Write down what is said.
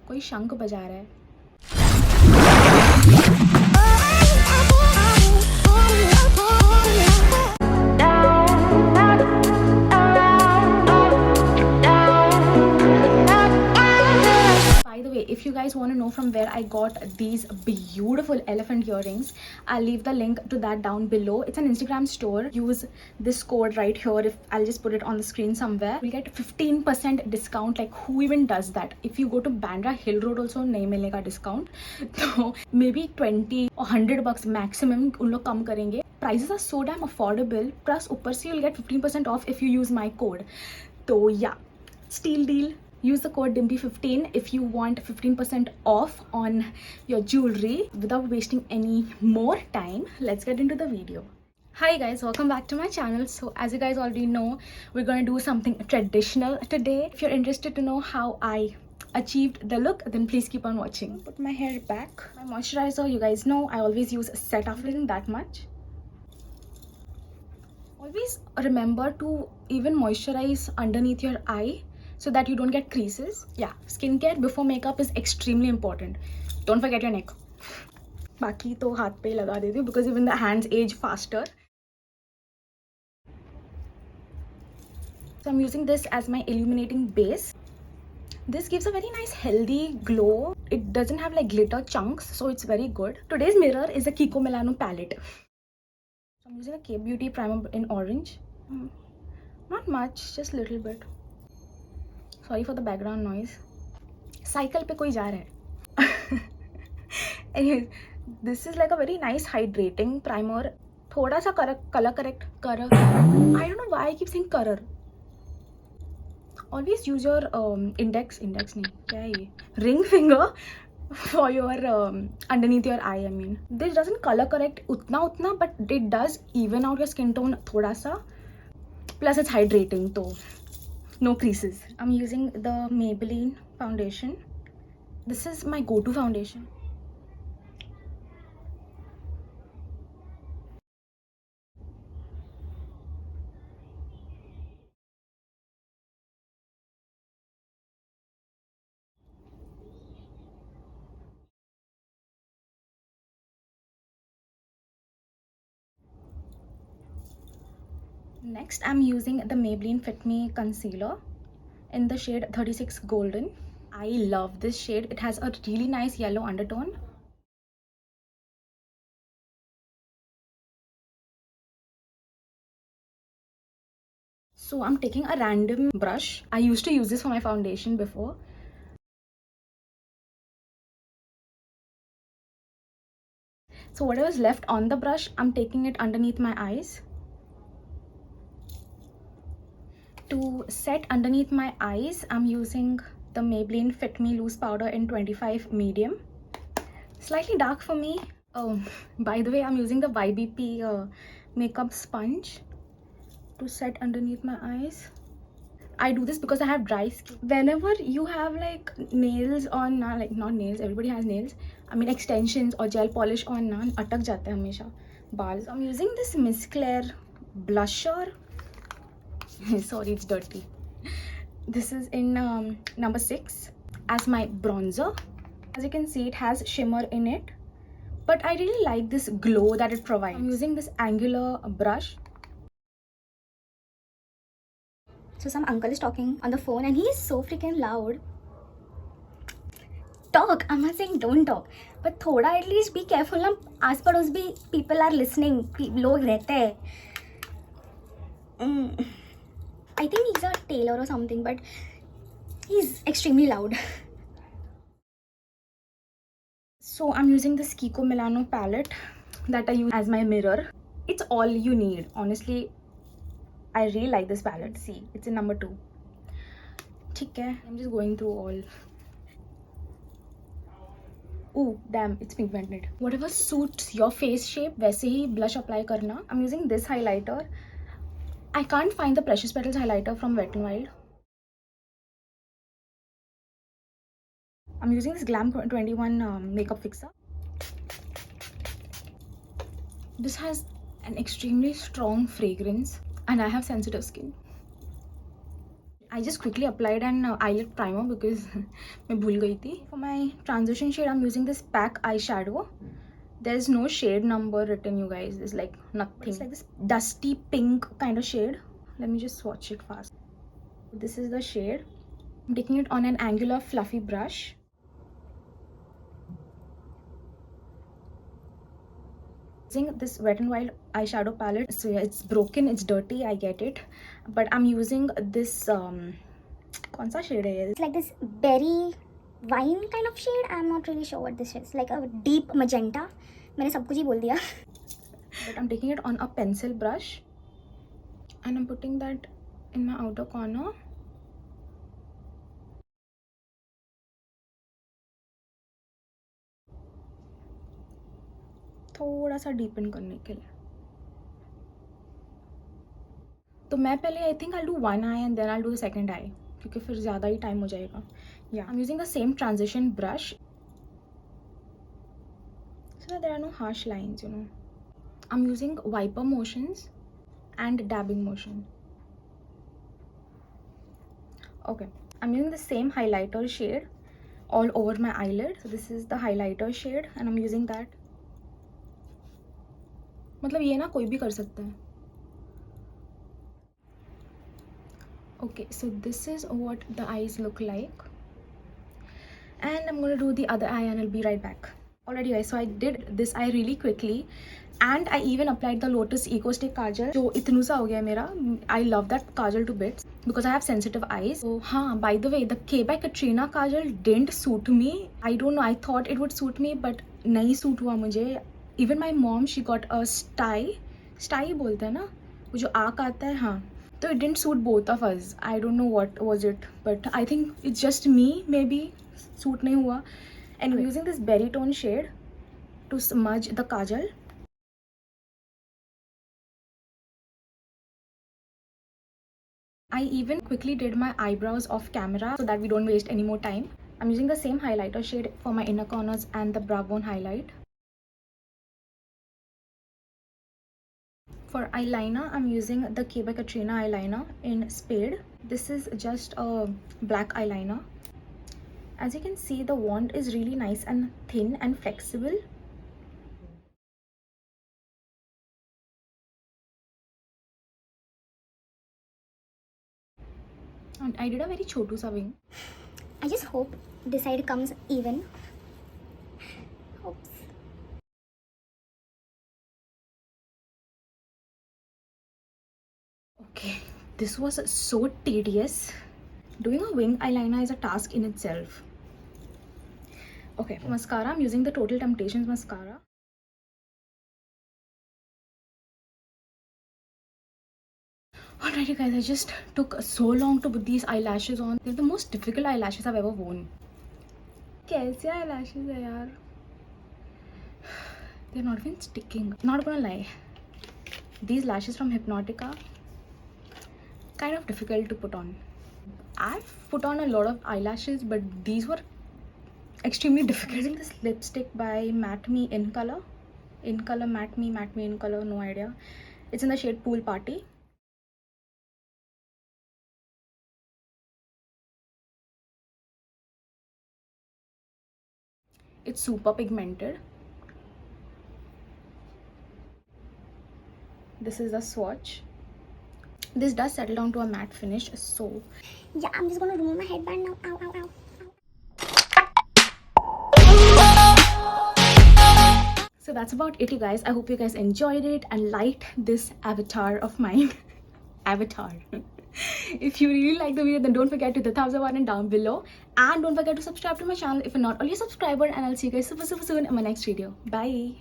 कोई शंख बजा रहा है। By the way, if you guys want to know from where I got these beautiful elephant earrings, I'll leave the link to that down below. It's an Instagram store. Use this code right here. If I'll just put it on the screen somewhere, you'll get 15% discount. Like, who even does that? If you go to Bandra Hill Road also nahi milega discount. So maybe 20 or 100 bucks maximum उन लोग कम करेंगे. Prices are so damn affordable. Plus ऊपर से you'll get 15% off if you use my code. So yeah, steal deal. Use the code DIMPY15 if you want 15% off on your jewelry. Without wasting any more time, let's get into the video. Hi guys, welcome back to my channel. So as you guys already know, we're going to do something traditional today. If you're interested to know how I achieved the look, then please keep on watching. Put my hair back. My moisturizer, you guys know I always use Cetaphil, that much. Always remember to even moisturize underneath your eye so that you don't get creases. Yeah, skincare before makeup is extremely important. Don't forget your neck. बाकी तो हाथ पे ही लगा देती हूँ because even the hands age faster. So I'm using this as my illuminating base. This gives a very nice healthy glow. It doesn't have like glitter chunks, so it's very good. Today's mirror is a Kiko Milano palette. So I'm using a K-Beauty primer in orange. Not much, just a little bit. Sorry for the background noise. Cycle पे कोई जा रहा है. Anyways, this is like a very nice hydrating primer. थोड़ा सा color correct. I don't know why I keep saying color. Always use your index नहीं क्या है ये ring finger for your underneath your eye. I mean, this doesn't color correct उतना, but it does even out your skin tone थोड़ा सा. Plus it's hydrating, तो no creases. I'm using the Maybelline foundation. This is my go-to foundation. Next, I'm using the Maybelline Fit Me concealer in the shade 36 Golden. I love this shade. It has a really nice yellow undertone. So I'm taking a random brush. I used to use this for my foundation before. So whatever's left on the brush, I'm taking it underneath my eyes. To set underneath my eyes, I'm using the Maybelline Fit Me Loose Powder in 25 medium. Slightly dark for me. Oh, by the way, I'm using the YBP makeup sponge to set underneath my eyes. I do this because I have dry skin. Whenever you have like nails on, like not nails, everybody has nails. I mean extensions or gel polish on, atak jate hain hamesha baal. So I'm using this Miss Claire blusher. Sorry, it's dirty. This is in number 6 as my bronzer. As you can see, it has shimmer in it, but I really like this glow that it provides. I'm using this angular brush. So some uncle is talking on the phone and he is so freaking loud. Talk, I'm not saying don't talk, but thoda at least be careful na. Aas pados bhi people are listening, log rehte hai. I think he's a tailor or something, but he's extremely loud. So I'm using this Kiko Milano palette that I use as my mirror. It's all you need, honestly. I really like this palette. See, it's in number 2. ठीक है, I'm just going through all. Oh damn, it's pigmented. Whatever suits your face shape, वैसे ही blush apply करना. I'm using this highlighter. I can't find the Precious Petals highlighter from Wet n Wild. I'm using this Glam 21 makeup fixer. This has an extremely strong fragrance and I have sensitive skin. I just quickly applied an eyelid primer because मैं भूल गई थी. For my transition shade, I'm using this PAC eyeshadow. There's no shade number written, you guys. It's like nothing. It's like this dusty pink kind of shade. Let me just swatch it fast. This is the shade. I'm taking it on an angular fluffy brush. Using this Wet n Wild eyeshadow palette. So yeah, it's broken, it's dirty, I get it, but I'm using this kaun sa shade hai? It's like this berry wine kind of shade. I'm not really sure what this is. Like a deep magenta. मैंने सब कुछ ही बोल दिया. But I'm taking it on a pencil brush and I'm putting that in my outer corner. थोड़ा सा deepen करने के लिए. तो मैं पहले I think I do one I and then I do the second I, क्योंकि फिर ज़्यादा ही टाइम हो जाएगा. या I am using the same transition brush so that there are no harsh lines, you know. I'm using wiper motions and dabbing motion. Okay, I'm using the same highlighter shade all over my eyelid. So this is the highlighter shade and I'm using that. मतलब ये ना कोई भी कर सकता है. Okay, so this is what the eyes look like. And I'm going to do the other eye and I'll be right back. Alrighty guys, so I did this eye really quickly and I even applied the Lotus Eco Stick Kajal जो इतनू सा हो गया मेरा. I love that kajal to bits because I have sensitive eyes. So हाँ, by the way, the K by Katrina kajal didn't suit me. I don't know, I thought it would suit me but नहीं suit हुआ मुझे. Even my mom, she got a sty बोलते हैं ना, वो जो आँख आता है. हाँ, तो it didn't suit both of us. I don't know what was it, but I think it's just me, maybe suit नहीं हुआ. And I'm using this berry tone shade to smudge the kajal. I even quickly did my eyebrows off camera so that we don't waste any more time. I'm using the same highlighter shade for my inner corners and the brow bone highlight. For eyeliner, I'm using the K by Katrina eyeliner in Spade. This is just a black eyeliner. As you can see, the wand is really nice and thin and flexible. And I did a very chotu sa wing. I just hope this side comes even. Hopes. Okay, this was so tedious. Doing a wing eyeliner is a task in itself. Okay, for mascara, I'm using the Total Temptations mascara. Alright, you guys, I just took so long to put these eyelashes on. They're the most difficult eyelashes I've ever worn. कैसे eyelashes है यार? They're not even sticking. Not gonna lie, these lashes from Hypnotica, kind of difficult to put on. I've put on a lot of eyelashes, but these were extremely difficult. Using this lipstick by Matte Me In Color. Matte Me In Color, no idea. It's in the shade Pool Party. It's super pigmented. This is the swatch. This does settle down to a matte finish, so Yeah, I'm just gonna remove my headband now. Ow, ow, ow. So that's about it, you guys. I hope you guys enjoyed it and liked this avatar of mine. Avatar. If you really like the video, then don't forget to hit the thumbs up button down below. And don't forget to subscribe to my channel if you're not already a subscriber. And I'll see you guys super soon in my next video. Bye.